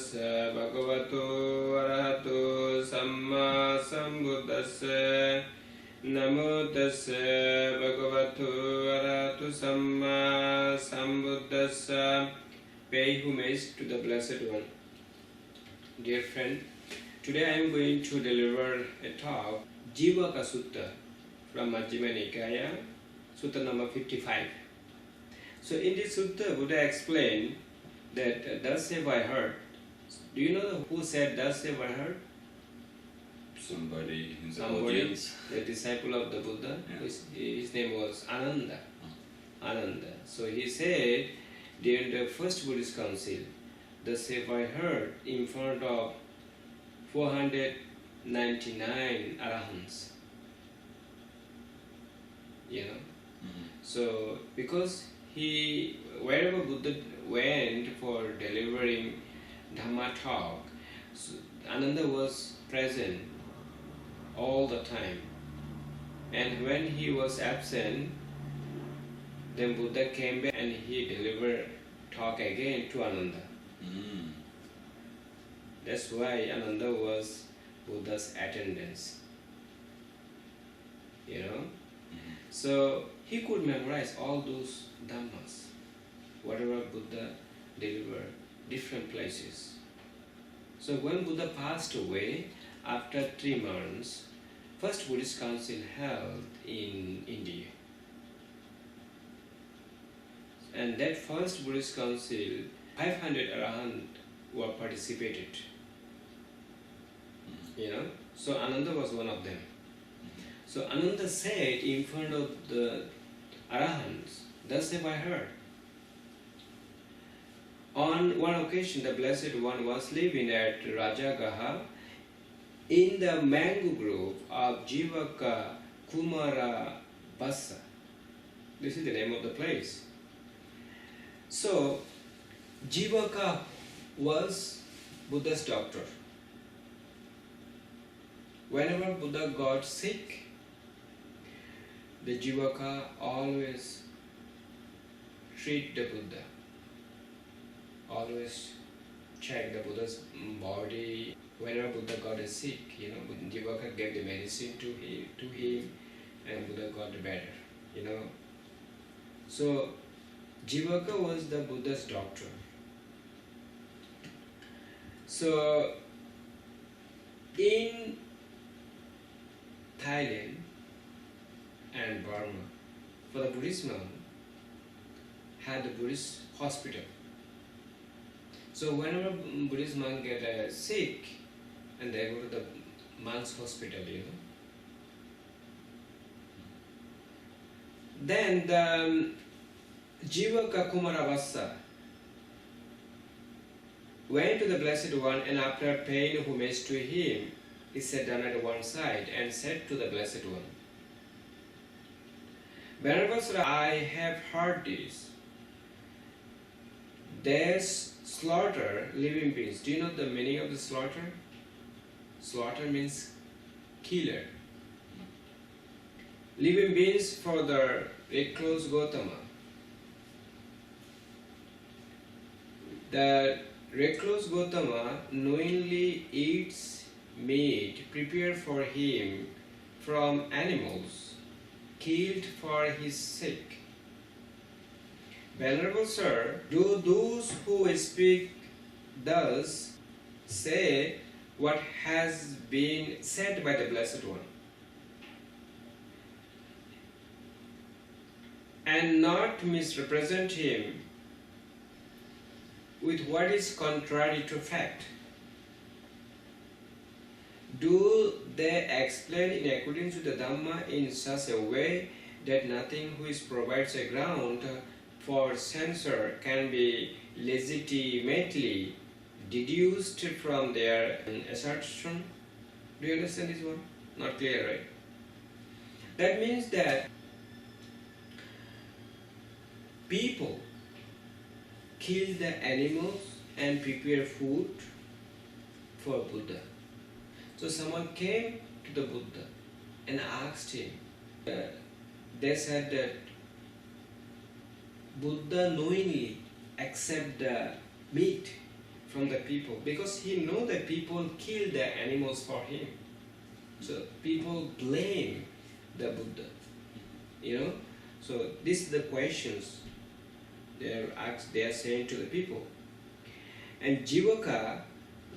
tassa bhagavato arahato samma sambuddhassa. Namo tassa bhagavato arahato samma sambuddhassa. Pay homage to the Blessed One. Dear friend, today I am going to deliver a talk, Jivaka Sutta from Majjhima Nikaya, Sutta number 55. So in this Sutta, Buddha explained that thus have I heard. Do you know who said thus have I heard? Somebody in the audience. The disciple of the Buddha. Yeah. His name was Ananda. Ananda. So he said during the first Buddhist council, thus have I heard in front of 499 arahants. You know. So because wherever Buddha went for delivering Dhamma talk, so Ananda was present all the time. And when he was absent, then Buddha came back and he delivered talk again to Ananda. That's why Ananda was Buddha's attendance. You know? So he could memorize all those Dhammas, whatever Buddha delivered, different places. So when Buddha passed away, after 3 months, first Buddhist council held in India. And that first Buddhist council, 500 arahants were participated. You know? So Ananda was one of them. So Ananda said in front of the arahants, thus have I heard. On one occasion, the Blessed One was living at Rajagaha in the mango grove of Jivaka Kumara Bassa. This is the name of the place. So, Jivaka was Buddha's doctor. Whenever Buddha got sick, the Jivaka always treat the Buddha. Always check the Buddha's body. Whenever Buddha got sick, Jivaka gave the medicine to him and Buddha got better, So, Jivaka was the Buddha's doctor. So, in Thailand and Burma, for the Buddhist monk, had the Buddhist hospital. So whenever Buddhist monk get sick, and they go to the monk's hospital, Then the Jivaka Kumaravassa went to the Blessed One, and after paying homage to him, he sat down at one side and said to the Blessed One, Venerable Sir, I have heard this. There's slaughter living beings. Do you know the meaning of the slaughter? Slaughter means killer. Living beings for the recluse Gautama. The recluse Gautama knowingly eats meat prepared for him from animals killed for his sake. Venerable Sir, do those who speak thus say what has been said by the Blessed One, and not misrepresent him with what is contrary to fact? Do they explain in accordance with the Dhamma in such a way that nothing which provides a ground for censure can be legitimately deduced from their assertion? Do you understand this one? Not clear, right? That means that people kill the animals and prepare food for Buddha. So someone came to the Buddha and asked him. They said that Buddha knowingly accept the meat from the people, because he know that people kill the animals for him. So people blame the Buddha, So this is the questions they are saying to the people. And Jivaka,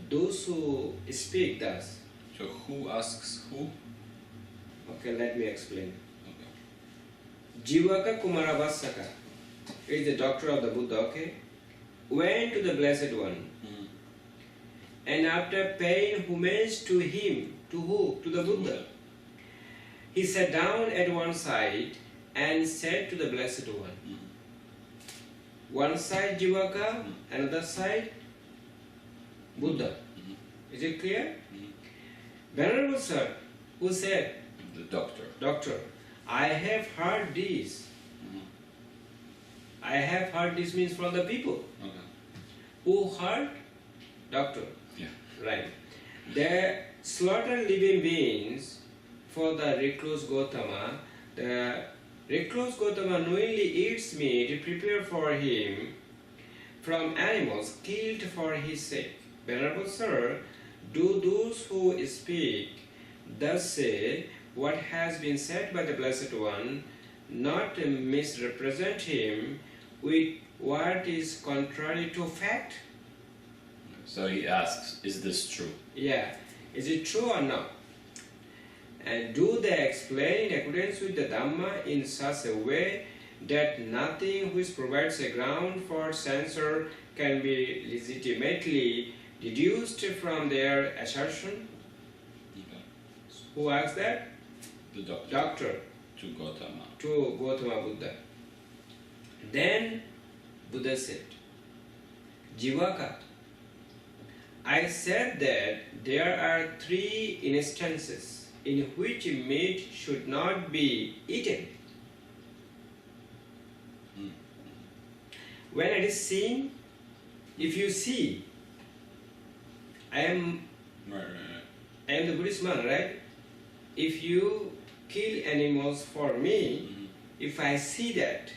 those who speak thus. So who asks who? Okay, let me explain. Okay. Jivaka Kumaravasaka is the doctor of the Buddha, okay? Went to the Blessed One. And after paying homage to him, to who? To the Buddha. He sat down at one side and said to the Blessed One. One side Jivaka, another side Buddha. Is it clear? Venerable Sir, who said? The doctor. Doctor, I have heard this. I have heard this means from the people. Okay. Who heard? Doctor. Yeah. Right. They slaughter living beings for the recluse Gautama. The recluse Gautama knowingly eats meat prepared for him from animals killed for his sake. Venerable Sir, do those who speak thus say what has been said by the Blessed One, not misrepresent him with what is contrary to fact? So he asks, is this true? Yeah, is it true or not? And do they explain in accordance with the Dhamma in such a way that nothing which provides a ground for censure can be legitimately deduced from their assertion? Okay. Who asked that? The doctor. Doctor. To Gautama. To Gautama Buddha. Then Buddha said, Jivaka, I said that there are 3 instances in which meat should not be eaten. When it is seen, if you see, I am the Buddhist monk, right? If you kill animals for me, if I see that,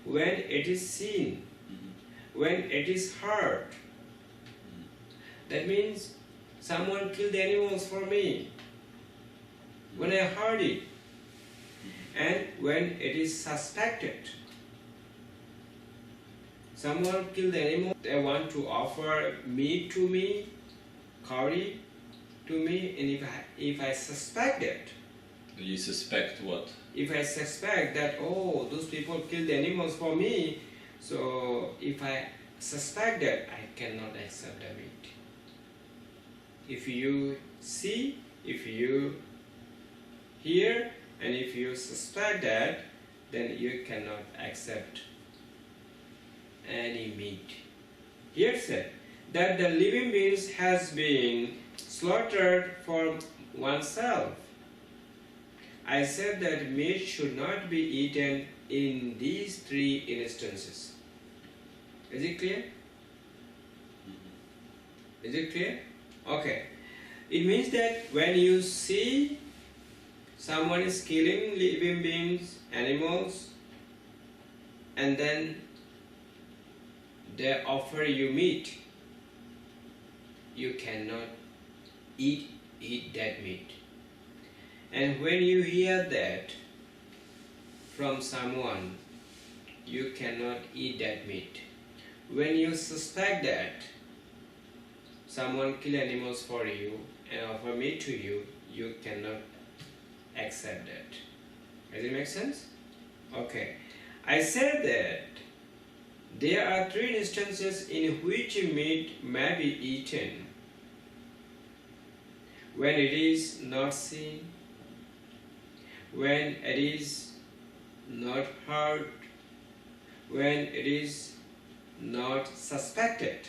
when it is seen, when it is heard, that means someone killed the animals for me. When I heard it, and when it is suspected, someone killed the animal, they want to offer meat to me, curry to me, and if I suspect that. You suspect what? If I suspect that, oh, those people killed the animals for me, so if I suspect that, I cannot accept the meat. If you see, if you hear, and if you suspect that, then you cannot accept any meat. Here said that the living beings has been slaughtered for oneself. I said that meat should not be eaten in these 3 instances. Is it clear? Is it clear? Okay. It means that when you see someone is killing living beings, animals, and then they offer you meat, you cannot eat that meat. And when you hear that from someone, you cannot eat that meat. When you suspect that someone kill animals for you and offer meat to you, you cannot accept that. Does it make sense? Okay. I said that there are 3 instances in which meat may be eaten. When it is not seen, when it is not heard, when it is not suspected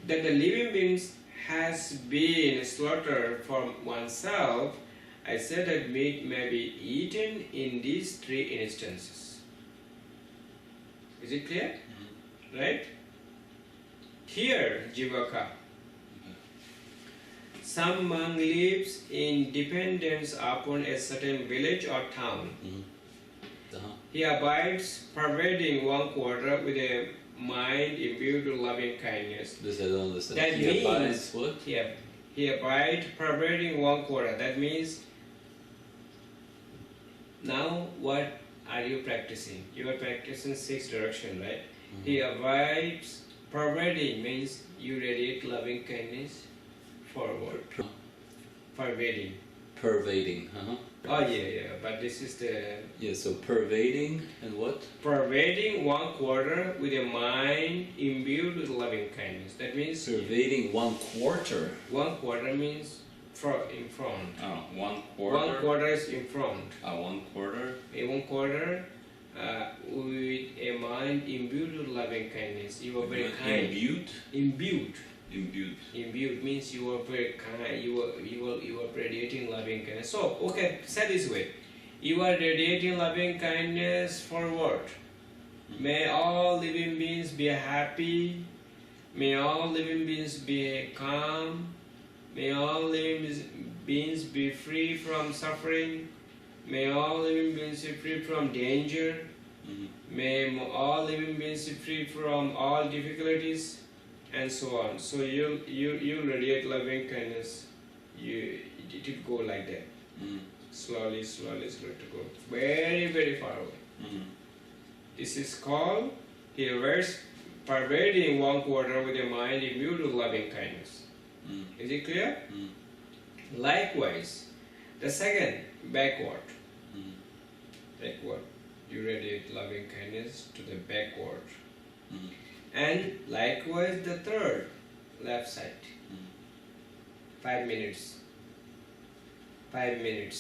that the living beings has been slaughtered for oneself. I said that meat may be eaten in these 3 instances. Is it clear? Right? Here, Jivaka, some monk lives in dependence upon a certain village or town. He abides pervading one quarter with a mind imbued with loving kindness. This I don't understand. That He means abides what? he abides pervading one quarter. That means now what are you practicing? You are practicing 6 direction, right? Mm-hmm. He abides pervading means you radiate loving kindness forward. Pervading. Pervading, Oh yeah, but this is the Yeah, so pervading and what? pervading one quarter with a mind imbued with loving kindness. That means Pervading 1/4. 1/4 means in front. Oh, 1/4. 1/4 is in front. 1/4. A 1/4 with a mind imbued with loving kindness. You are very kind. Imbued. Imbued means you are very kind. You are radiating loving kindness. So okay, say this way. You are radiating loving kindness forward. May all living beings be happy. May all living beings be calm. May all living beings be free from suffering. May all living beings be free from danger. May all living beings be free from all difficulties, and so on. So you radiate loving kindness. It will go like that. Slowly to go very far away. This is called pervading 1/4 with a mind imbued with loving kindness. Is it clear? Likewise, the second, backward. Backward. You radiate loving kindness to the backward. And likewise the third, left side. 5 minutes. 5 minutes.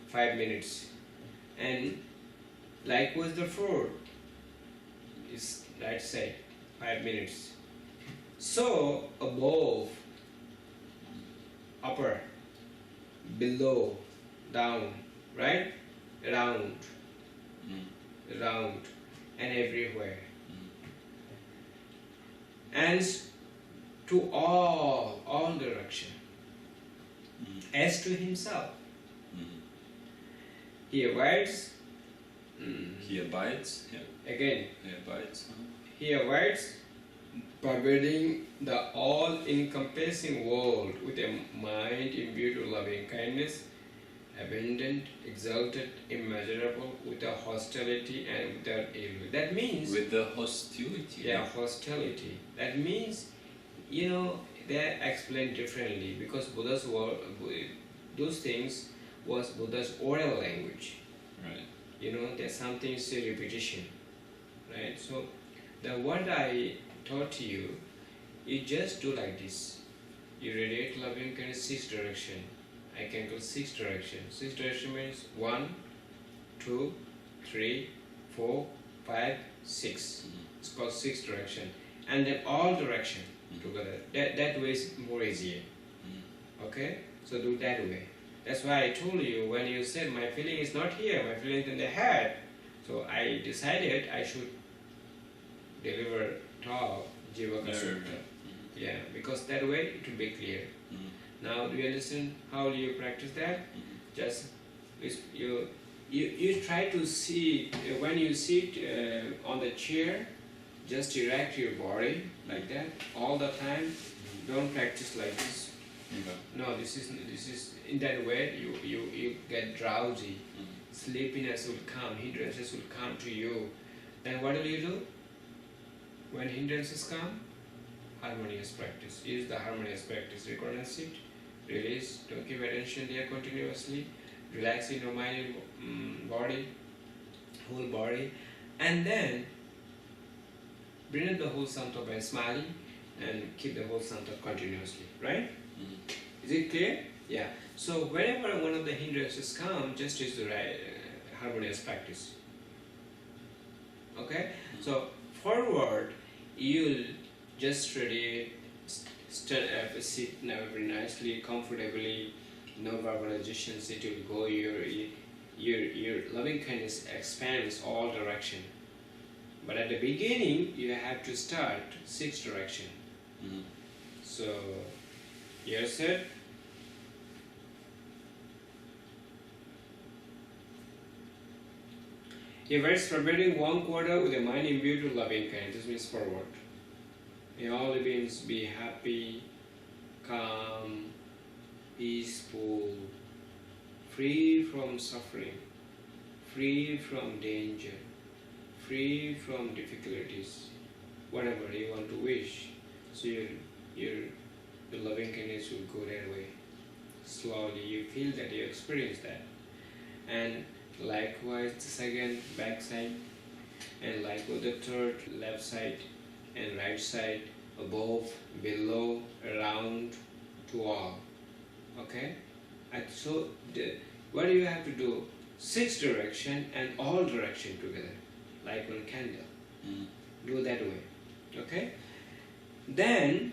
5 minutes. And likewise the fourth is right side. 5 minutes. So above, upper, below, down, right? Around, and everywhere. And to all direction. As to himself. He abides. He abides. Yeah. Again. He abides. He abides pervading the all-encompassing world with a mind imbued with loving kindness, abundant, exalted, immeasurable, without hostility and without evil. That means... With the hostility. Yeah, hostility. That means, they're explained differently because Buddha's word, those things was Buddha's oral language. Right. There's something still repetition. Right? So, the what I taught you, you just do like this. You radiate loving kindness 6 direction. I can go 6 directions. 6 direction means 1, 2, 3, 4, 5, 6. It's called 6 direction. And then all direction together. That way is more easier. Okay? So do that way. That's why I told you when you said my feeling is not here, my feeling is in the head. So I decided I should deliver talk Jivaka Sutta. Yeah, because that way it will be clear. Now, do you understand how do you practice that? Just you try to sit when you sit on the chair. Just erect your body like that all the time. Don't practice like this. No, this is in that way you get drowsy. Sleepiness will come. Hindrances will come to you. Then what will you do? When hindrances come, harmonious practice. Use the harmonious practice. Recognize it. Release, don't give attention there continuously. Relax in your mind, body, whole body, and then bring up the whole Sutta by smiling and keep the whole Sutta continuously, right? Is it clear? Yeah. So whenever one of the hindrances come, just use the right harmonious practice. Okay? So forward, you'll just radiate. Sit very nicely, comfortably, no verbalizations. It will go. Your loving kindness expands all direction. But at the beginning, you have to start 6 direction. So here said. He avoids forbidding one quarter with a mind imbued with loving kindness. This means forward. May all beings be happy, calm, peaceful, free from suffering, free from danger, free from difficulties, whatever you want to wish. So your loving kindness will go that way. Slowly you feel that, you experience that. And likewise the second back side, and likewise the third left side and right side, above, below, around, to all. Okay? And so what do you have to do? 6 direction and all direction together, like one candle. Do that way. Okay? Then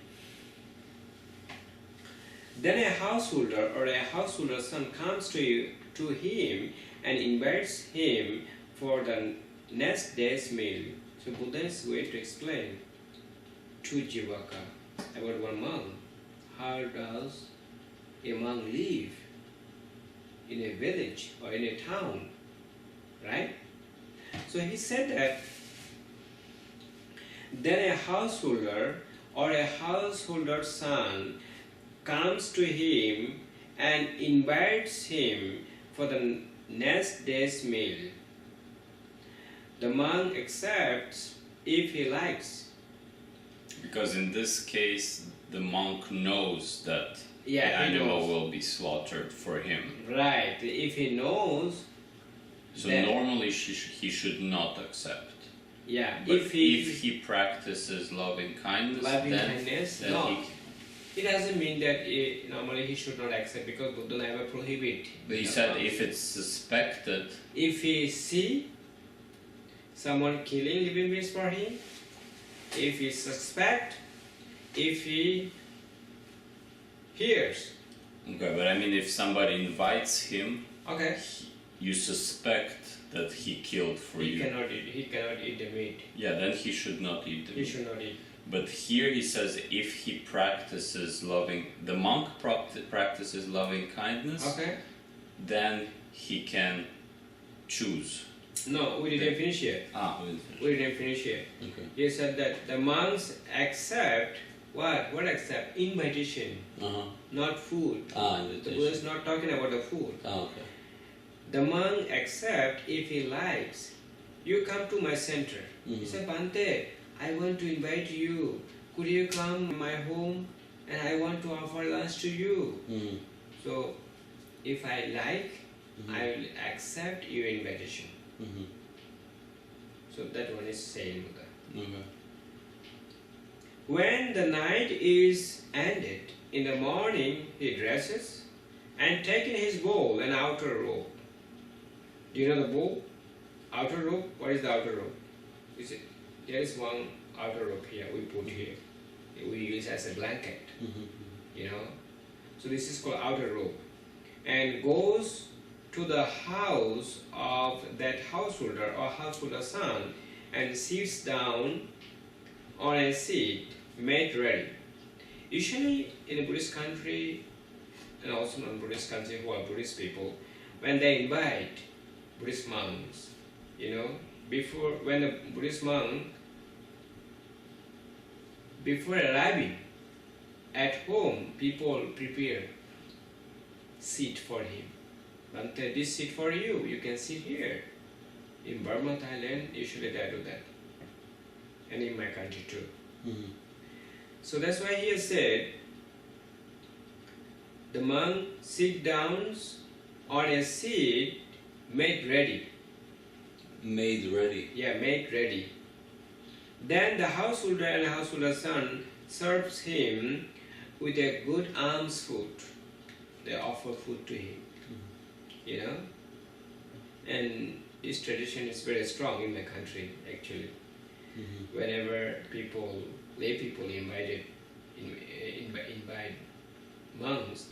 a householder or a householder's son comes to him and invites him for the next day's meal. So Buddha is going to explain to Jivaka about one monk. How does a monk live in a village or in a town, right? So he said that then a householder or a householder's son comes to him and invites him for the next day's meal. The monk accepts if he likes. Because in this case, the monk knows that the Yeah, he animal knows. will be slaughtered for him. Right. If he knows, So then- normally he should not accept. yeah. But If he practices loving kindness, loving then, kindness, then no. It doesn't mean that normally he should not accept, because Buddha never prohibit. But he said if it's suspected, If he see someone killing living beings for him, if he suspect, if he hears, okay, but I mean if somebody invites him, okay, you suspect that he killed for he you. cannot eat the meat. Yeah, then he should not eat the He meat. should not eat. But here he says if he practices the monk practices loving kindness, Okay? then he can choose. No, we didn't finish yet. We didn't finish yet. Okay. He said that the monks accept what? What accept? Invitation, not food. The Buddha is not talking about the food. Okay. The monk accept if he likes. You come to my center. He said, Bhante, I want to invite you. Could you come to my home? And I want to offer lunch to you. So, if I like, I will accept your invitation. So that one is saying Buddha. When the night is ended, in the morning he dresses and taking his bowl and outer robe. Do you know the bowl? Outer robe? What is the outer robe? There is one outer robe here, we put here. We use as a blanket, you know. So this is called outer robe. And goes to the house of that householder or householder son and sits down on a seat made ready. Usually in a Buddhist country, and also non-Buddhist country who are Buddhist people, when they invite Buddhist monks, you know, when the Buddhist monk, before arriving at home, people prepare seat for him. Bhante, this seat for you, you can sit here. In Burma, Thailand, usually they do that. And in my country too. So that's why he has said, the monk sit down on a seat made ready. Made ready. Yeah, made ready. Then the householder and the householder's son serves him with a good alms food. They offer food to him. You know? And this tradition is very strong in my country, actually. Whenever lay people invite monks,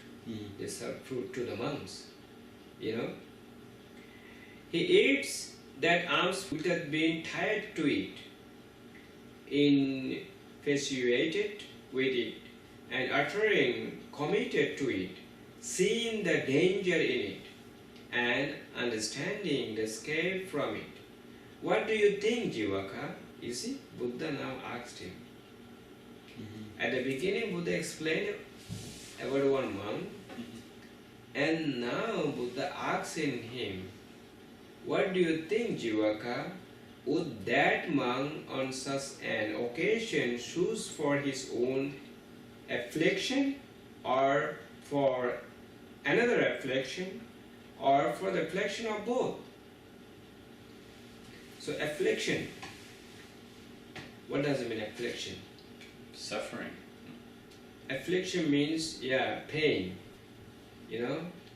they serve food to the monks. You know? He eats that alms without being tied to it, infatuated with it, and uttering committed to it, seeing the danger in it, and understanding the escape from it, what do you think, Jivaka? You see, Buddha now asked him. At the beginning, Buddha explained about one monk, and now Buddha asks him, what do you think, Jivaka? Would that monk on such an occasion choose for his own affliction, or for another affliction, or for the affliction of both? So affliction, what does it mean, affliction? Suffering. Affliction means, pain,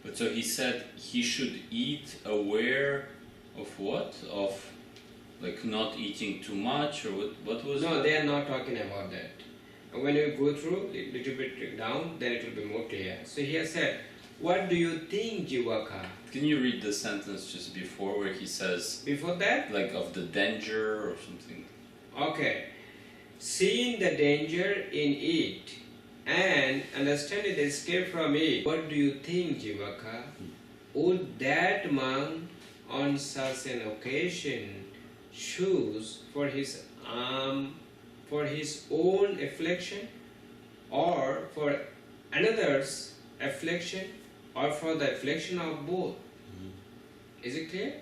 But so he said he should eat aware of what? Of like not eating too much, or what was No, it? they are not talking about that. When you go through a little bit down, then it will be more clear. So he has said, what do you think, Jivaka? Can you read the sentence just before where he says Before that? like of the danger or something? Okay. Seeing the danger in it and understanding the escape from it, what do you think, Jivaka? Would that monk on such an occasion choose for his own affliction, or for another's affliction, or for the affliction of both? Is it clear?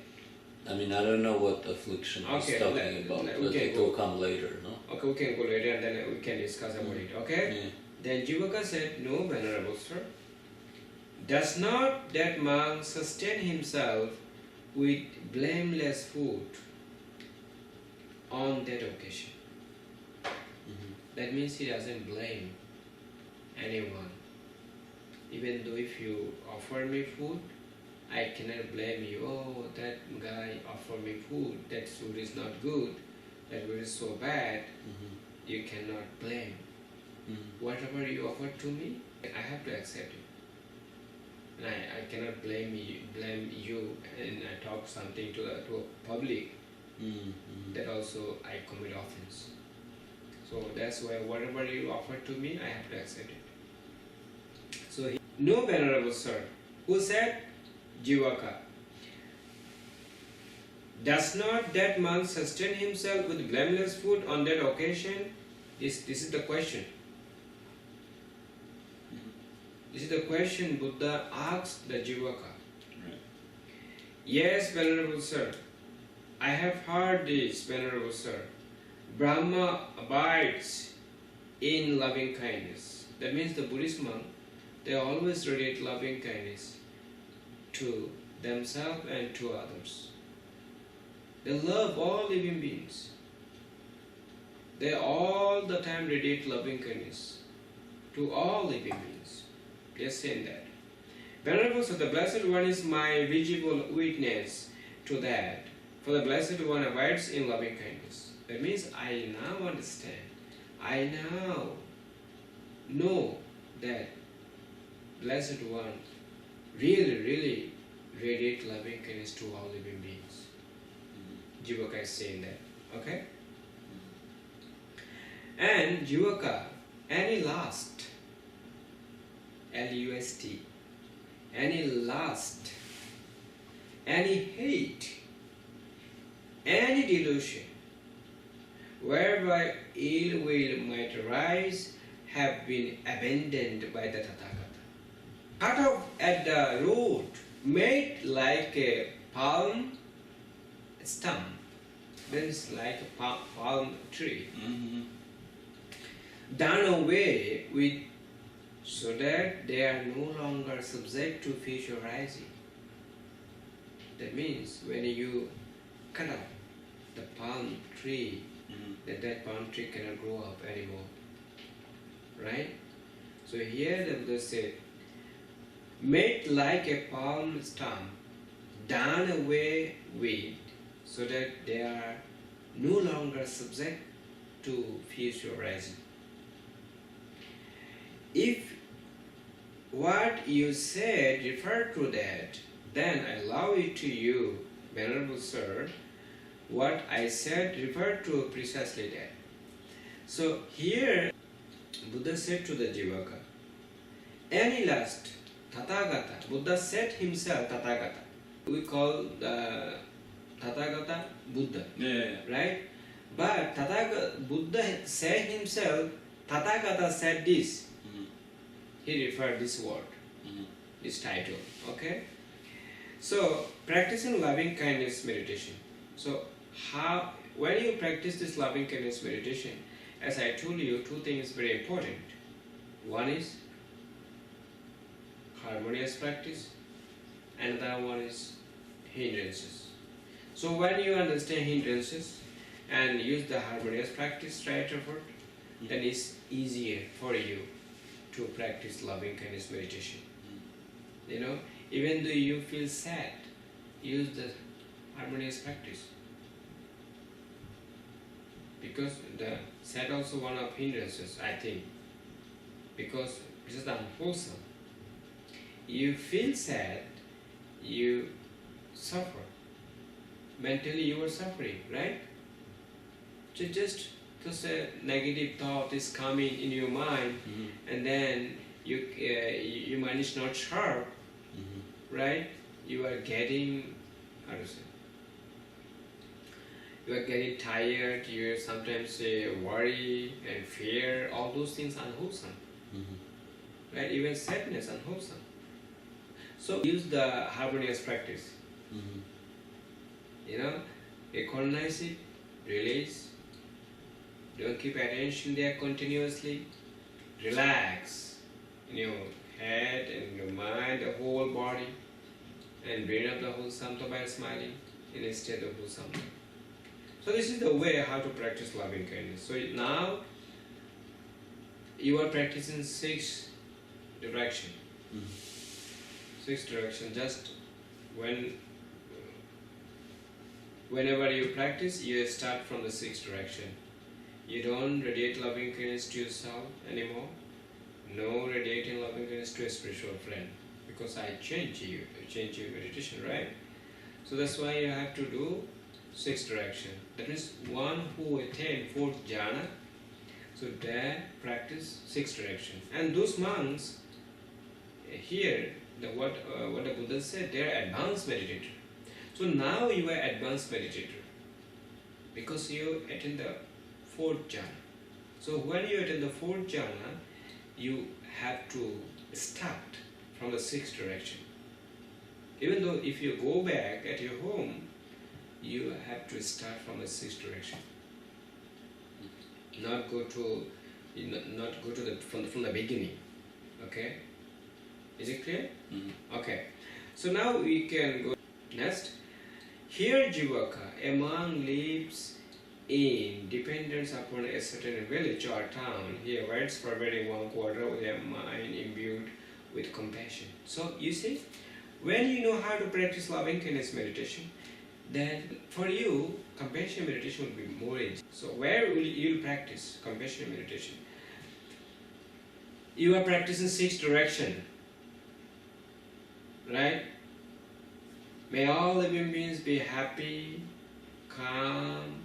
I mean, I don't know what affliction he's talking about, but it will come later, no? Okay, we can go later and then we can discuss about it, okay? Yeah. Then Jivaka said, no, Venerable Sir. Does not that monk sustain himself with blameless food on that occasion? That means he doesn't blame anyone. Even though if you offer me food, I cannot blame you. Oh, that guy offered me food. That food is not good. That food is so bad. You cannot blame. Whatever you offer to me, I have to accept it. And I cannot blame you and I talk something to a public. That also I commit offense. So that's why whatever you offer to me, I have to accept it. So no, Venerable Sir. Who said? Jivaka. Does not that monk sustain himself with blameless food on that occasion? This is the question. This is the question Buddha asked the Jivaka. Right. Yes, Venerable Sir. I have heard this, Venerable Sir. Brahma abides in loving kindness. That means the Buddhist monk, they always radiate loving kindness to themselves and to others. They love all living beings. They all the time radiate loving kindness to all living beings. They are saying that. Venerable Sir, the Blessed One is my visible witness to that. For the Blessed One abides in loving kindness. That means I now understand. I now know that Blessed One really radiate loving kindness to all living beings. Jivaka is saying that. Okay? And Jivaka, any lust, L-U-S-T, any lust, any hate, any delusion, whereby ill will might arise, have been abandoned by the Tathagata. Cut off at the root, made like a palm stump, means like a palm tree, done away with, so that they are no longer subject to future rising. That means when you cut off the palm tree, that palm tree cannot grow up anymore. Right? So here the Buddha said, made like a palm stump, done away with, so that they are no longer subject to future rising. If what you said referred to that, then I allow it to you, Venerable Sir. What I said referred to precisely that. So here Buddha said to the Jivaka, any lust, Tathagata, Buddha said himself Tathagata. We call the Tathagata Buddha. Yeah. Right? But Tathagata Buddha said himself, Tathagata said this. He referred this word, this title. Okay? So practicing loving kindness meditation. So when you practice this loving kindness meditation, as I told you, two things very important. One is harmonious practice, another one is hindrances. So when you understand hindrances and use the harmonious practice right effort, then it's easier for you to practice loving kindness meditation. You know, even though you feel sad, use the harmonious practice. Because the sad also one of hindrances, I think. Because this is unwholesome. You feel sad, you suffer. Mentally you are suffering, right? Just a negative thought is coming in your mind, and then your mind is not sharp, right? You are getting, how to say, you are getting tired, you are sometimes worry and fear, all those things unwholesome, right? Even sadness unwholesome. So use the harmonious practice. You know, recognize it, release. Don't keep attention there continuously. Relax in your head and your mind, the whole body, and bring up the whole samta by smiling in a state of whole samta. So this is the way how to practice loving kindness. So now you are practicing 6 direction. 6 direction. Just whenever you practice, you start from the 6th direction. You don't radiate loving kindness to yourself anymore. No radiating loving kindness to a spiritual friend. Because I change your meditation, right? So that's why you have to do 6th direction. That means one who attained 4th jhana, so they practice 6th direction. And those monks here, what the Buddha said, they are advanced meditator. So now you are advanced meditator because you attend the 4th jhana. So when you attend the 4th jhana, you have to start from the 6th direction. Even though if you go back at your home, you have to start from the 6th direction. Not go to the from the beginning. Okay? Is it clear? Okay. So now we can go next. Here Jivaka, a monk lives in dependence upon a certain village or town. He avoids forbidding one quarter with a mind imbued with compassion. So you see, when you know how to practice loving kindness meditation, then for you, compassion meditation will be more easy. So where will you practice compassion meditation? You are practicing 6th direction, right? May all living beings be happy, calm,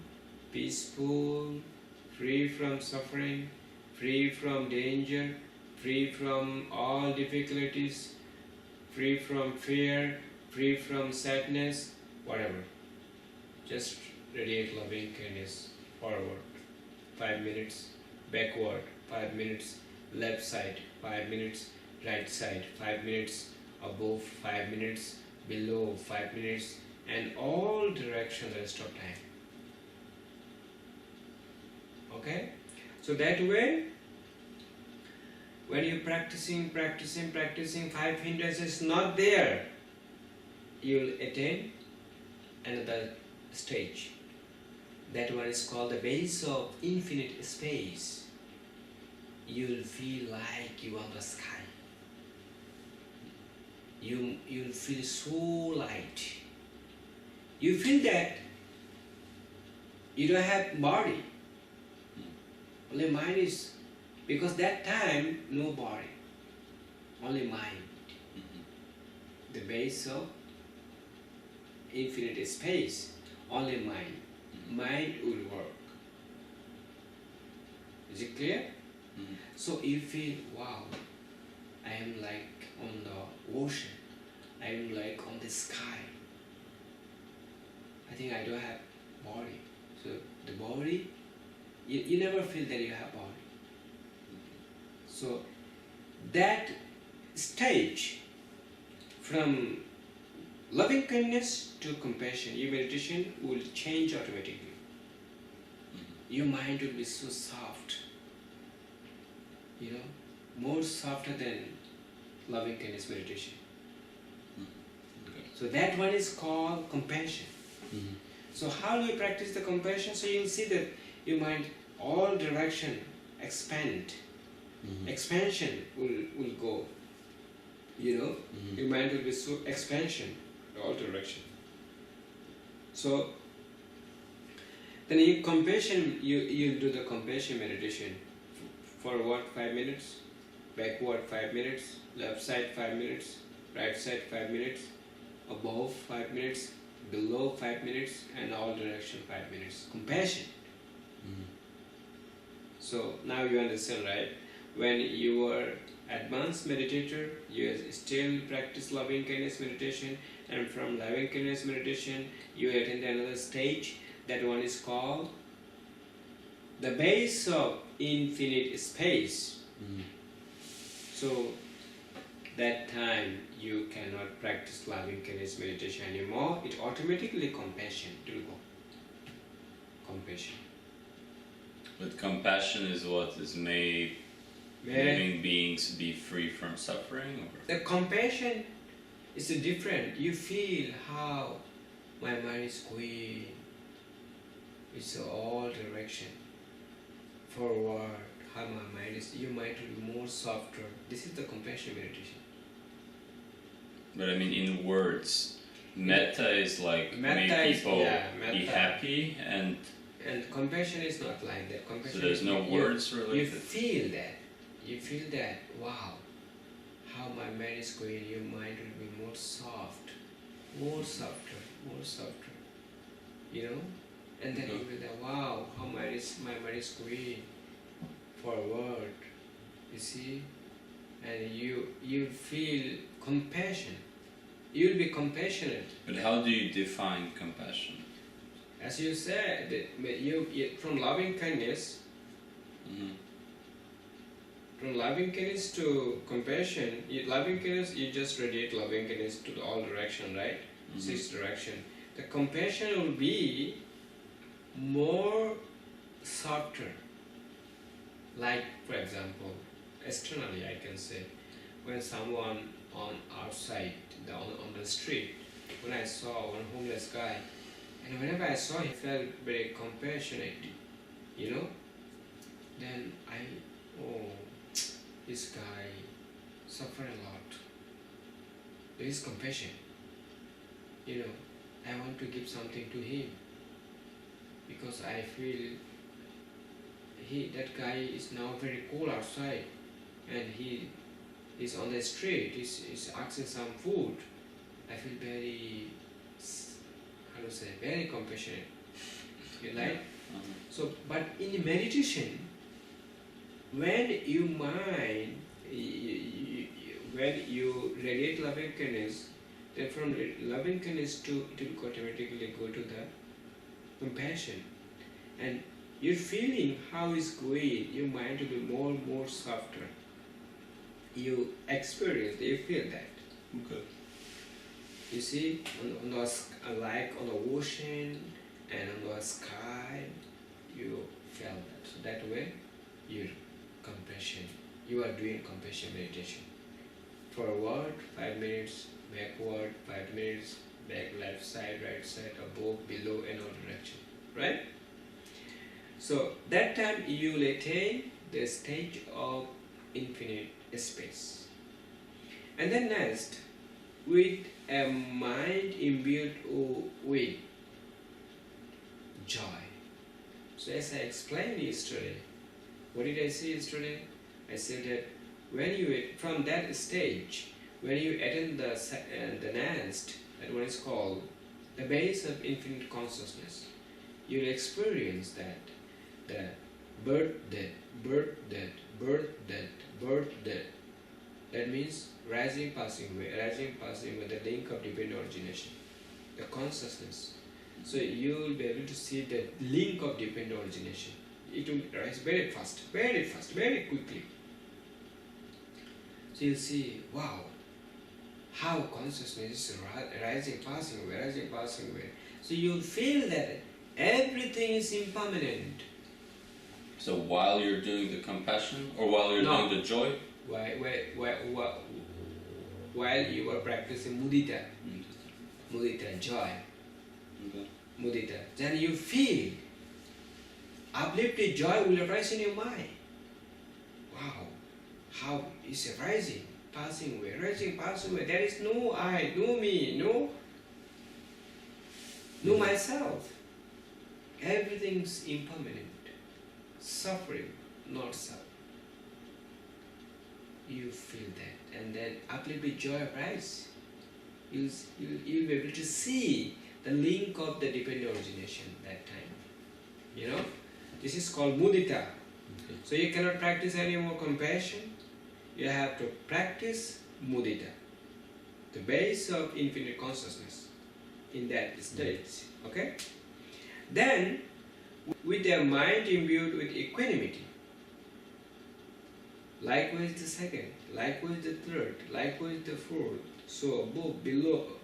peaceful, free from suffering, free from danger, free from all difficulties, free from fear, free from sadness, whatever. Just radiate loving kindness forward, 5 minutes, backward, 5 minutes, left side, 5 minutes, right side, 5 minutes, above, 5 minutes, below, 5 minutes, and all directions the rest of time. Okay? So that way, when you're practicing, 5 hindrances not there, you'll attain another stage. That one is called the base of infinite space. You'll feel like you are on the sky. You'll feel so light. You feel that you don't have body. Only mind is, because that time no body, only mind. The base of infinite space, only mind. Mind will work. Is it clear? So you feel, wow, I am like on the ocean, I am like on the sky. I think I don't have body. So the body, you never feel that you have body. So that stage from loving kindness to compassion, your meditation will change automatically. Your mind will be so soft, more softer than loving kindness meditation. So that one is called compassion. So how do you practice the compassion? So you'll see that your mind, all direction expand. Expansion will go. Your mind will be so expansion, all direction. So then in compassion, you'll do the compassion meditation. Forward 5 minutes, backward 5 minutes, left side 5 minutes, right side 5 minutes, above 5 minutes, below 5 minutes, and all direction 5 minutes. Compassion. So now you understand, right? When you are advanced meditator, you still practice loving kindness meditation, and from loving kindness meditation you attend another stage. That one is called the base of infinite space. So that time you cannot practice loving kindness meditation anymore. It automatically compassion will go. Compassion. But compassion is what is made living beings be free from suffering? Or? The compassion is different. You feel how my mind is going. It's all direction. Forward, how my mind is. Your mind will be more softer. This is the compassion meditation. But I mean, in words, Mettā is like make people be happy, and compassion is not like that. Compassion. So there's no words related. You feel that. You feel that. Wow, how my mind is going. Your mind will be more soft, more softer, more softer. And then you will say, wow, how my mind is going forward. You see, and you feel compassion. You will be compassionate. But how do you define compassion? As you said, you from loving kindness, from loving kindness to compassion. Loving kindness, you just radiate loving kindness to all direction, right? 6 direction. The compassion will be more softer. Like, for example, externally I can say, when someone on outside, on the street, when I saw one homeless guy, and whenever I saw him, I felt very compassionate, Then this guy suffered a lot. There is compassion. I want to give something to him, because I feel that guy is now very cold outside, and he is on the street, he's asking some food. I feel very, very compassionate. You like? So, but in meditation, when you mind, when you radiate loving kindness, then from loving kindness to it will automatically go to the compassion, and you're feeling how it's going. Your mind will be more and more softer. You experience, you feel that. Okay. You see, on the ocean and on the sky, you feel that. So that way, your compassion. You are doing compassion meditation. Forward 5 minutes, backward 5 minutes, back, left side, right side, above, below, and all direction. Right? So that time you will attain the stage of infinite space. And then next, with a mind imbued with joy. So as I explained yesterday, what did I say yesterday? I said that when you, from that stage, when you attain the next, that one is called the base of infinite consciousness, you will experience that the birth, death, birth, death, birth, death, birth, death. That means rising, passing away, the link of divine origination, the consciousness. So you will be able to see the link of dependent origination. It will rise very fast, very quickly. So you'll see, wow, how consciousness is rising, passing away. So you'll feel that everything is impermanent. So while you're doing the compassion, or while you're doing the joy? While you are practicing mudita, joy, mudita, then you feel uplifted joy will arise in your mind. Wow, how is it rising, passing away, rising, passing away? There is no I, no me, no myself. Everything's impermanent. Suffering, not self. You feel that, and then uplifted joy arises. You'll be able to see the link of the dependent origination that time. This is called mudita. Okay. So you cannot practice any more compassion. You have to practice mudita, the base of infinite consciousness in that stage. Okay? Then, with their mind imbued with equanimity, likewise the second, likewise the third, likewise the fourth, so above, below,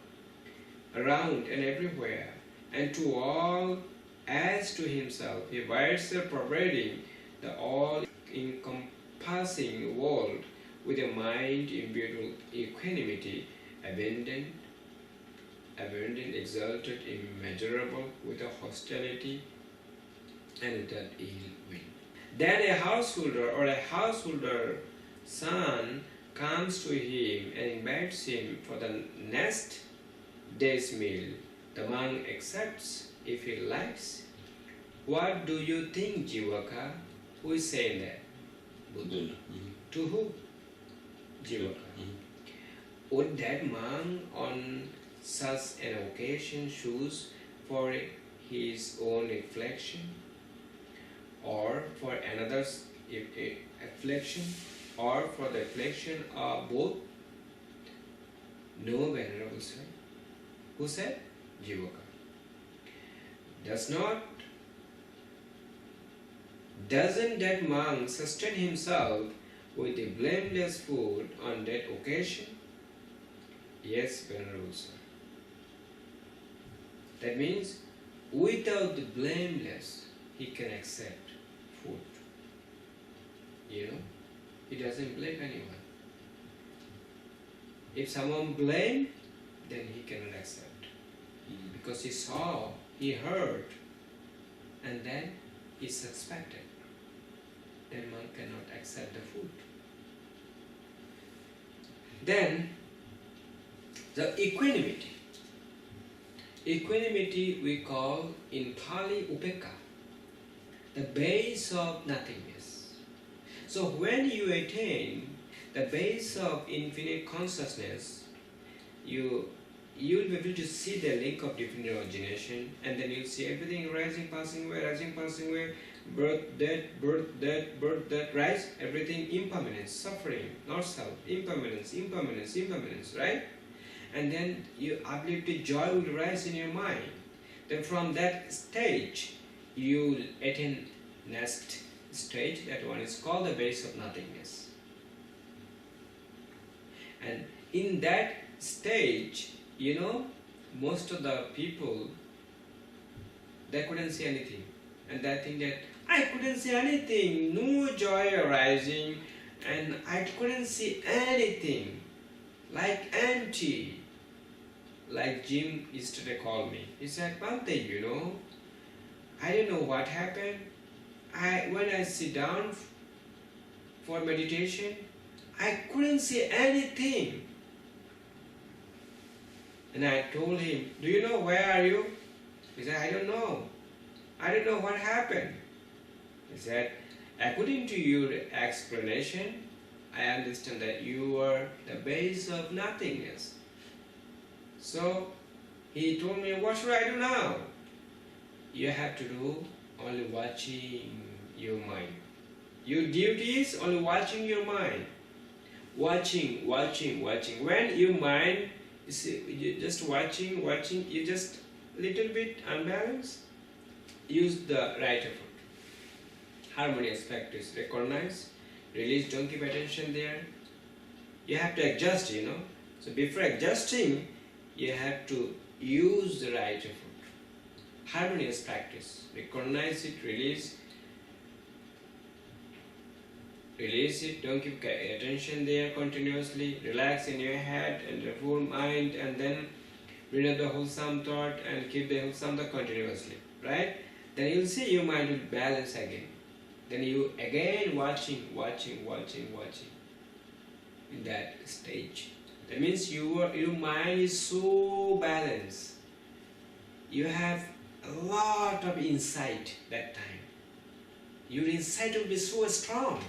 around and everywhere, and to all as to himself, he abides pervading the all-encompassing world with a mind imbued with equanimity, abundant, exalted, immeasurable, with a hostility and without ill will. Then a householder or a householder son comes to him and invites him for the next day's meal. The monk accepts if he likes. What do you think, Jivaka? Who is saying that? Buddha. To who? Jivaka. Would that monk on such an occasion choose for his own reflection, or for another's affliction, or for the affliction of both? No, Venerable Sir. Who said? Jivaka. Doesn't that monk sustain himself with the blameless food on that occasion? Yes, Venerable Sir. That means without the blameless, he can accept food. He doesn't blame anyone. If someone blames, then he cannot accept. Because he saw, he heard, and then he suspected. Then one cannot accept the food. Then, the equanimity. Equanimity we call in Pali upeka, the base of nothingness. So when you attain the base of infinite consciousness, you'll be able to see the link of different origination, and then you'll see everything rising, passing away, birth, death, rise, everything impermanence, suffering, not self, impermanence, right? And then you uplifted joy will rise in your mind. Then from that stage, you will attain next stage, that one is called the base of nothingness. And in that stage, most of the people, they couldn't see anything. And they think that, I couldn't see anything, no joy arising, and I couldn't see anything, like empty. Like Jim yesterday called me. He said, Bhante, I don't know what happened. When I sit down for meditation, I couldn't see anything. And I told him, do you know where are you? He said, I don't know. I don't know what happened. He said, according to your explanation, I understand that you are the base of nothingness. So he told me, what should I do now? You have to do only watching your mind. Your duty is only watching your mind. Watching. When your mind is just watching, you just little bit unbalanced, use the right effort. Harmonious practice, recognize, release, don't keep attention there. You have to adjust, So before adjusting, you have to use the right effort. Harmonious practice, recognize it, release it, don't keep attention there continuously, relax in your head and your full mind, and then bring up the wholesome thought and keep the wholesome thought continuously, right? Then you'll see your mind will balance again. Then you again watching in that stage. That means your mind is so balanced. You have a lot of insight that time. Your insight will be so strong.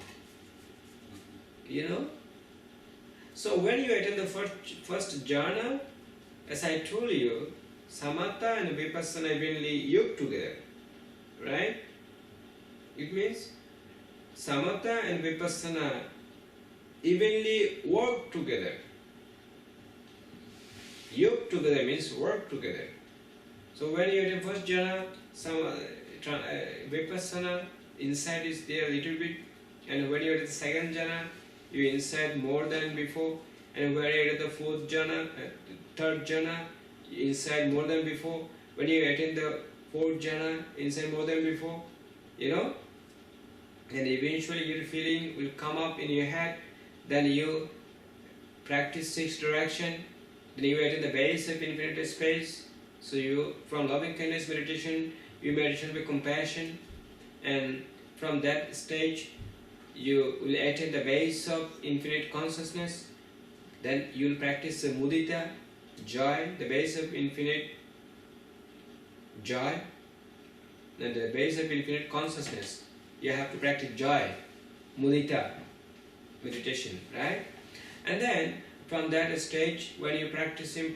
So when you attend the first jhana, as I told you, samatha and vipassana evenly yoke together, right? It means samatha and vipassana evenly work together. Yoke together means work together. So when you attend first jhana, vipassana insight is there a little bit, and when you attend the second jhana, you insight more than before, and when you attend the fourth jhana, third jhana, you insight more than before. When you attend the fourth jhana, insight more than before, and eventually your feeling will come up in your head. Then you practice 6 direction. Then you attend the base of infinite space. So you, from loving kindness meditation, you meditation with compassion, and from that stage, you will attain the base of infinite consciousness. Then you will practice the mudita, joy, the base of infinite joy, and the base of infinite consciousness. You have to practice joy, mudita, meditation, right? And then from that stage, when you practicing,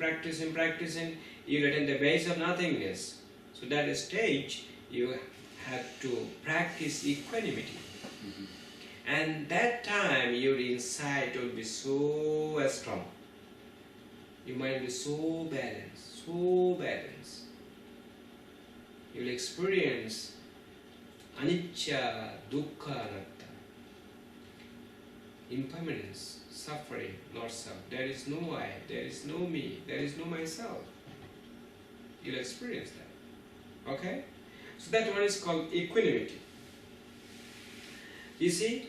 you will attain the base of nothingness. So that stage, you have to practice equanimity. And that time, your insight will be so strong. Your mind will be so balanced. You will experience anicca, dukkha, anatta, impermanence, suffering, not self. There is no I, there is no me, there is no myself. You'll experience that. Okay? So that one is called equanimity. You see,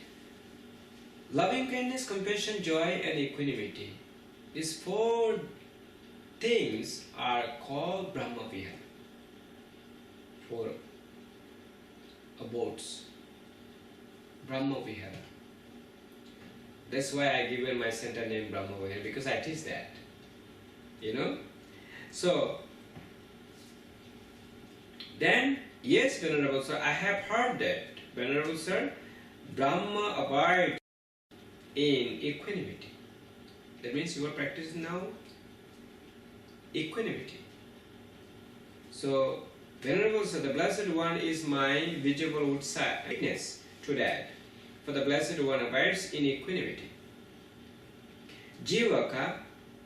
loving kindness, compassion, joy, and equanimity. These 4 things are called Brahma Vihāra. 4 abodes. Brahma Vihāra. That's why I given my center name Brahma Vihāra, because I teach that. So, then, yes, Venerable Sir, I have heard that, Venerable Sir, Brahma abides in equanimity. That means you are practicing now equanimity. So, Venerable Sir, the Blessed One is my visible witness to that. For the Blessed One abides in equanimity. Jivaka,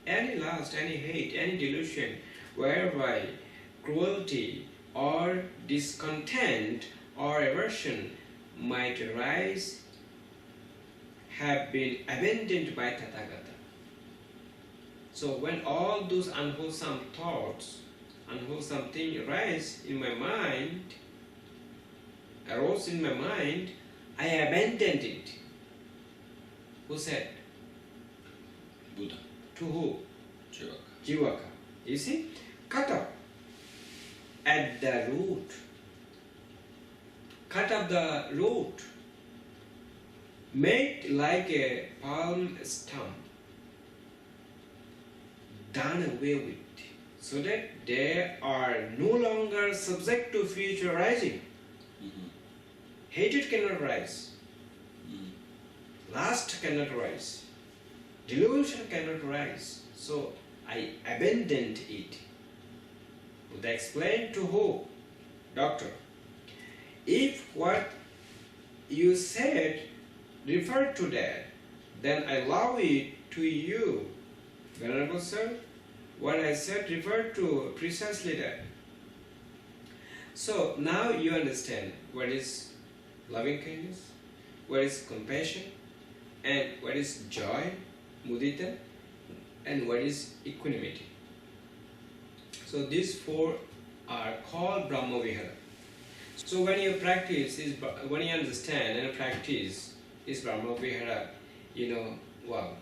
any lust, any hate, any delusion, whereby cruelty or discontent or aversion might arise, have been abandoned by Tathagata. So when all those unwholesome thoughts, unwholesome things arose in my mind, I abandoned it. Who said? Buddha. To who? Jivaka. Jivaka. You see? Cut off at the root. Cut off the root. Made like a palm stump. Done away with. So that they are no longer subject to future rising. Hatred cannot rise. Lust cannot rise. Delusion cannot rise. So I abandoned it. Buddha explained to who? Doctor. If what you said referred to that, then I allow it to you. Venerable Sir, what I said referred to precisely that. So now you understand what is loving kindness, what is compassion, and what is joy, mudita, and what is equanimity. So these four are called Brahma Vihāra. So when you practice, when you understand and practice is Brahma Vihāra, wow,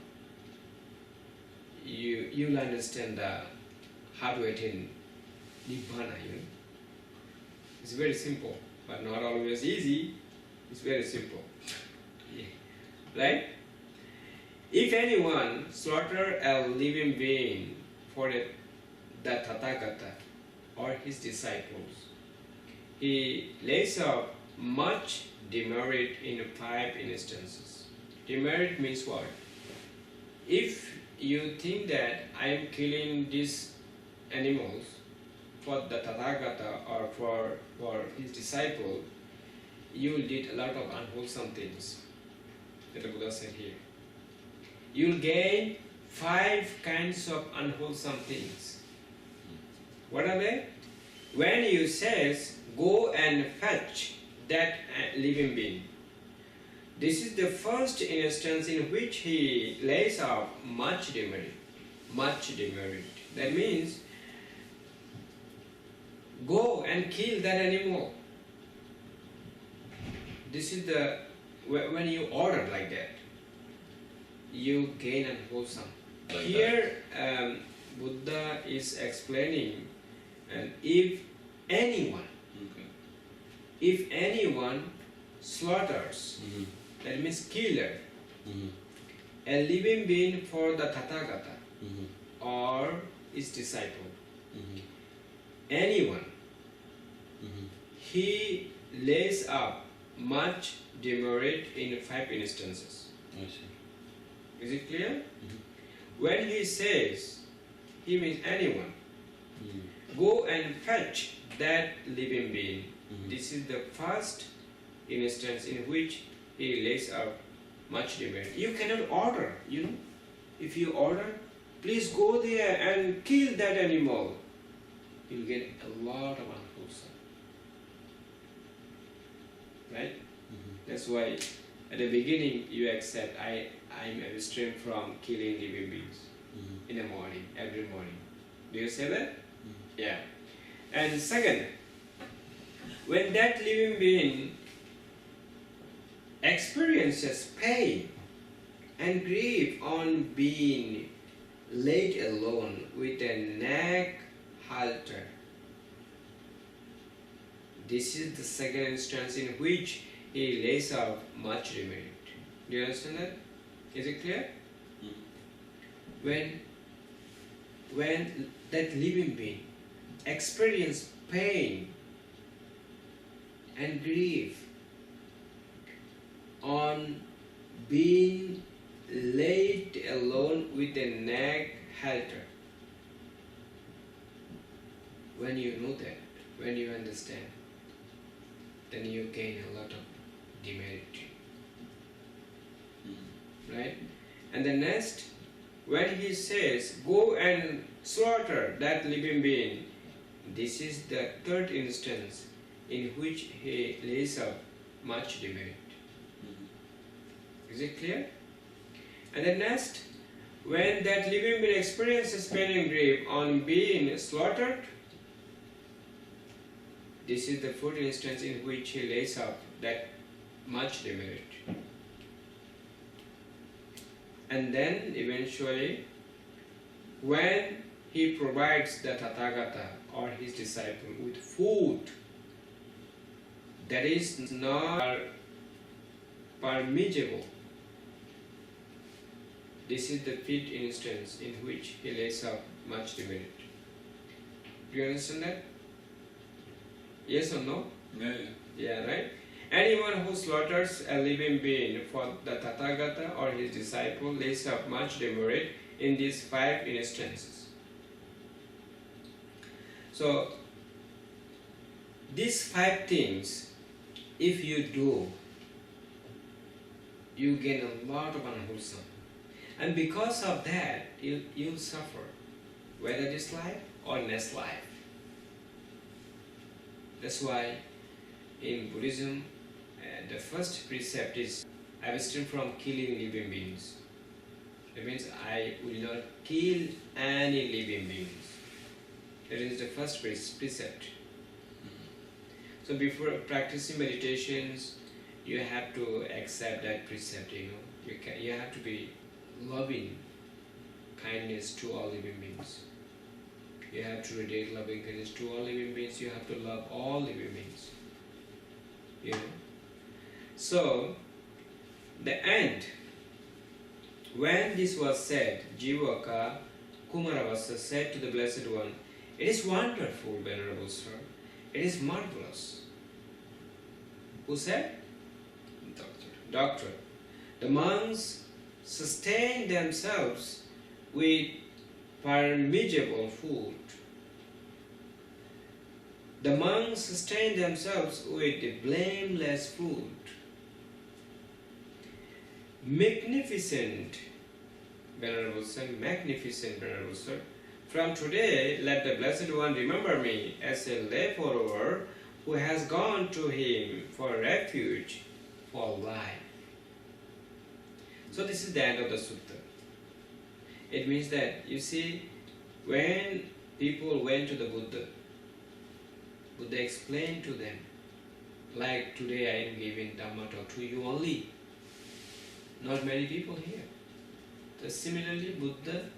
you'll understand how to attain Nibbana, It's very simple, but not always easy. It's very simple. Yeah. Right? If anyone slaughter a living being for the Tathagata or his disciples, he lays out much demerit in 5 instances. Demerit means what? If you think that I am killing these animals for the Tathagata or for his disciple, you did a lot of unwholesome things, that the Buddha said here. You'll gain 5 kinds of unwholesome things. What are they? When you says, go and fetch that living being. This is the first instance in which he lays out much demerit. Much demerit. That means, go and kill that animal. This is the, when you order like that, you gain unwholesome. Like Here, Buddha is explaining, and if anyone slaughters, that means killer, a living being for the Tathagata or his disciple, anyone, he lays up much demerit in 5 instances. I see. Is it clear? When he says, he means anyone, go and fetch that living being. This is the first instance in which he lays out much demerit. You cannot order, If you order, please go there and kill that animal, you'll get a lot of unwholesome. Right? That's why at the beginning you accept, I'm abstained from killing living beings in the morning, every morning. Do you say that? Yeah. And second, when that living being experiences pain and grief on being laid alone with a neck halter, this is the second instance in which he lays out much demerit. Do you understand that? Is it clear? When that living being experiences pain and grief on being laid alone with a neck halter, when you know that, when you understand, then you gain a lot of demerit. Right? And the next, when he says, go and slaughter that living being, this is the third instance in which he lays out much demerit. Is it clear? And the next, when that living being experiences pain and grief on being slaughtered, this is the fourth instance in which he lays out that much demerit. And then eventually, when he provides the Tathagata or his disciple with food that is not permissible, this is the fifth instance in which he lays out much demerit. Do you understand that? Yes or no? Yeah. Yeah, right? Anyone who slaughters a living being for the Tathagata or his disciple lays up much demerit in these 5 instances. So, these 5 things, if you do, you gain a lot of unwholesome. And because of that, you'll suffer, whether this life or next life. That's why in Buddhism, the first precept is abstain from killing living beings. That means I will not kill any living beings. That is the first precept. So before practicing meditations, you have to accept that precept, You have to be loving kindness to all living beings. You have to radiate loving kindness to all living beings. You have to love all living beings. So, the end, when this was said, Jivaka Kumaravasa said to the Blessed One, "It is wonderful, Venerable Sir. It is marvelous." Who said? Doctor. The monks sustain themselves with permissible food. The monks sustain themselves with blameless food. Magnificent, Venerable Sir, magnificent, Venerable Sir. From today, let the Blessed One remember me as a lay follower who has gone to him for refuge for life. So this is the end of the sutta. It means that, you see, when people went to the Buddha explained to them, like today I am giving Dhamma talk to you only. Not many people here. So similarly, Buddha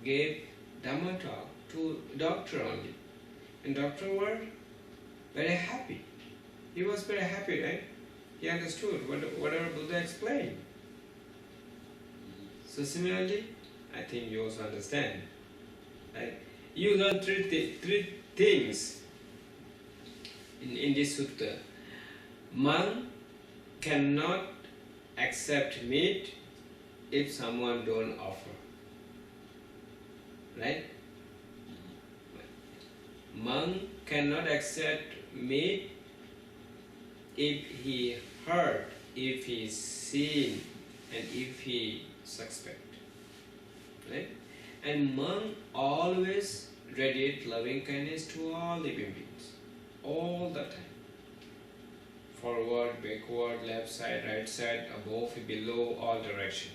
gave Dhamma talk to doctor only. And doctor were very happy. He was very happy, right? He understood whatever Buddha explained. So similarly, I think you also understand. Right? You learn three things in this sutta. Monk cannot accept meat if someone don't offer. Right? Monk cannot accept meat if he heard, if he seen, and if he suspect. Right? And monk always radiate loving kindness to all living beings, all the time. Forward, backward, left side, right side, above, below, all direction.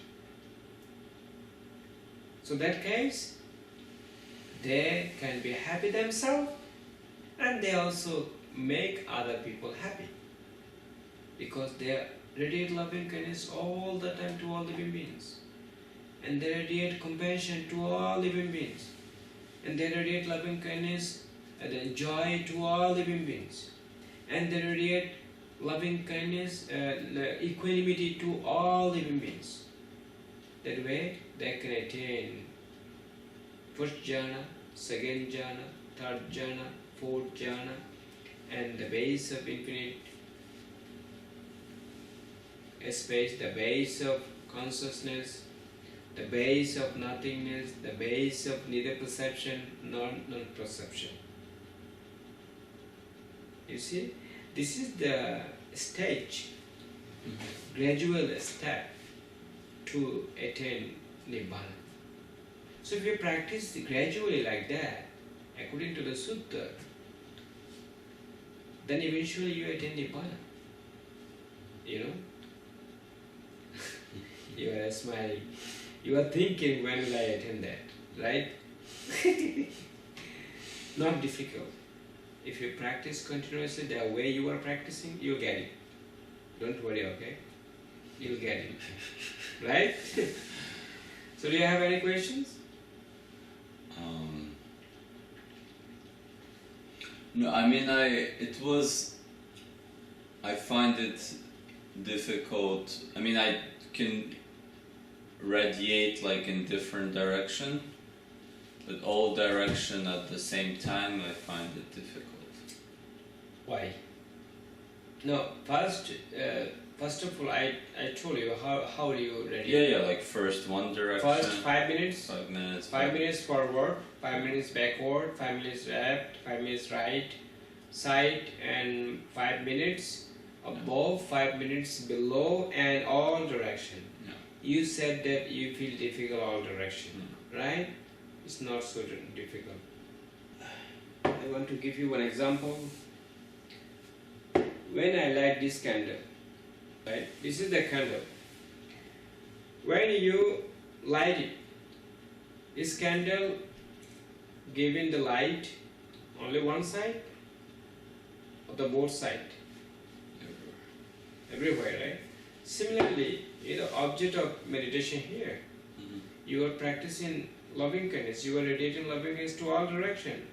So that case, they can be happy themselves, and they also make other people happy, because they radiate loving kindness all the time to all living beings, and they radiate compassion to all living beings, and they radiate loving kindness and joy to all living beings, and they radiate loving kindness, equanimity to all living beings. That way they can attain first jhana, second jhana, third jhana, fourth jhana, and the base of infinite space, the base of consciousness, the base of nothingness, the base of neither perception nor non-perception. You see, this is the stage, gradual step to attain Nibbana. So if you practice gradually like that, according to the Sutta, then eventually you attain Nibbana. You are smiling. You are thinking, when will I attain that, right? Not difficult. If you practice continuously the way you are practicing, you'll get it. Don't worry, okay? You'll get it. Right? So do you have any questions? No, I mean, I find it difficult. I mean, I can radiate like in different direction, but all direction at the same time, I find it difficult. Why? No, first of all, I told you how do you radiate? Yeah, like first one direction. First 5 minutes. 5 minutes. 5 minutes forward, 5 minutes backward, 5 minutes left, 5 minutes right side, and 5 minutes above, 5 minutes below, and all direction. Yeah. You said that you feel difficult all direction, right? It's not so difficult. I want to give you one example. when I light this candle, right? This is the candle. When you light it, is candle giving the light only one side or the both side? Everywhere, right? Similarly, object of meditation here, you are practicing loving kindness, you are radiating loving kindness to all direction.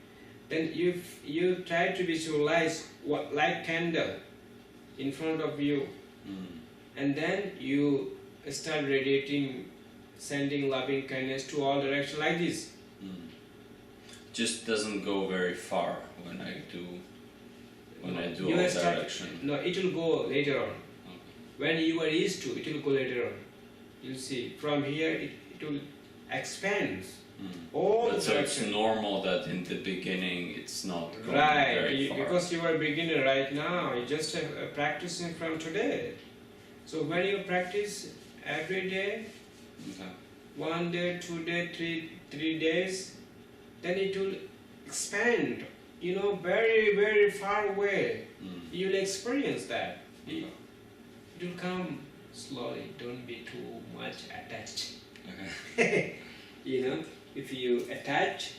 Then you try to visualize what like candle in front of you, and then you start radiating, sending loving kindness to all direction like this. Just doesn't go very far when I do all direction. No, it will go later on. When you are used to, it will go later on. You'll see from here it will expand all the so direction. It's normal that in the beginning it's not going right, very far. Because you are a beginner right now. You just practicing from today. So when you practice every day, 1 day, 2 days, 3 days, then it will expand. Very very far away. You'll experience that. It will come slowly. Don't be too much attached. Okay. If you attach,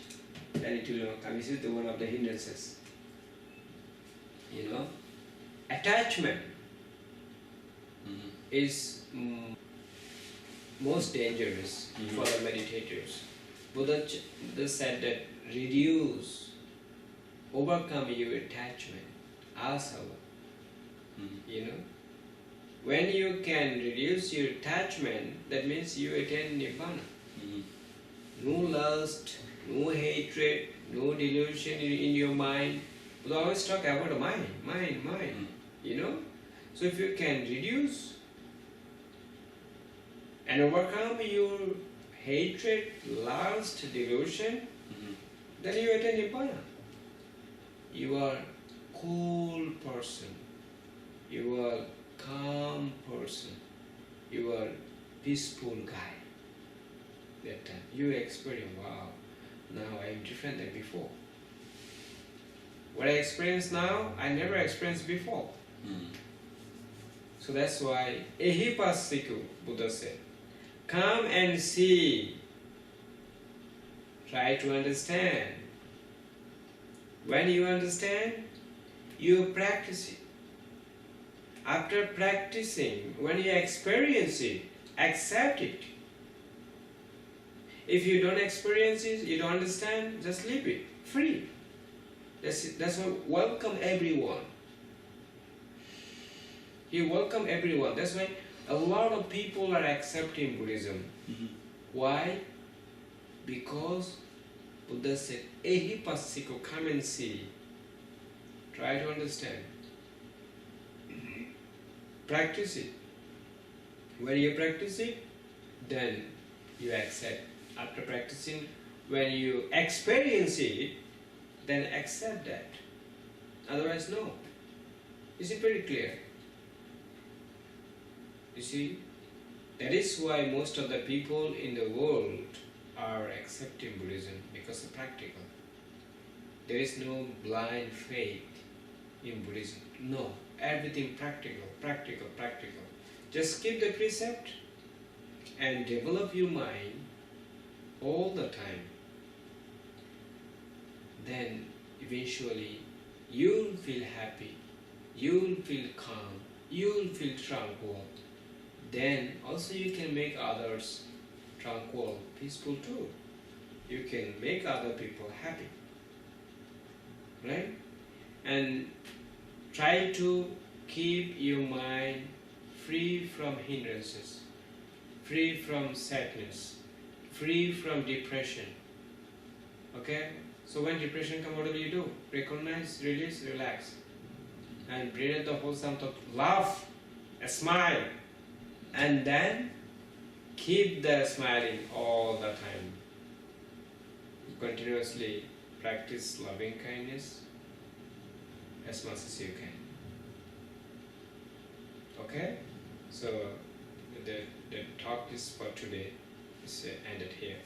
then it will not come. This is one of the hindrances. Attachment is most dangerous for the meditators. Buddha said that overcome your attachment, asava. When you can reduce your attachment, that means you attain Nibbana. No lust, no hatred, no delusion in your mind. We always talk about the mind. So if you can reduce and overcome your hatred, lust, delusion, then you attain Nibbana. You are cool person. You are calm person. You are peaceful guy. That time you experience, wow, now I am different than before. What I experience now, I never experienced before. So that's why Ehipassiku, Buddha said, come and see. Try to understand. When you understand, you practice it. After practicing, when you experience it, accept it. If you don't experience it, you don't understand, just leave it, free. That's why welcome everyone. You welcome everyone. That's why a lot of people are accepting Buddhism. Why? Because Buddha said, Ehipassiko, come and see. Try to understand. Practice it. When you practice it, then you accept. After practicing, when you experience it, then accept that. Otherwise, no. Is it very clear? You see, that is why most of the people in the world are accepting Buddhism, because it's practical. There is no blind faith in Buddhism. No, everything practical. Just keep the precept and develop your mind all the time. Then eventually you'll feel happy, you'll feel calm, you'll feel tranquil. Then also you can make others tranquil, peaceful too. You can make other people happy. Right? And try to keep your mind free from hindrances, free from sadness, free from depression. Okay? So when depression comes, what do? Recognize, release, relax. And breathe out the wholesome thought. Laugh, smile. And then keep the smiling all the time. Continuously practice loving kindness as much as you can. Okay? So the talk is for today is ended here.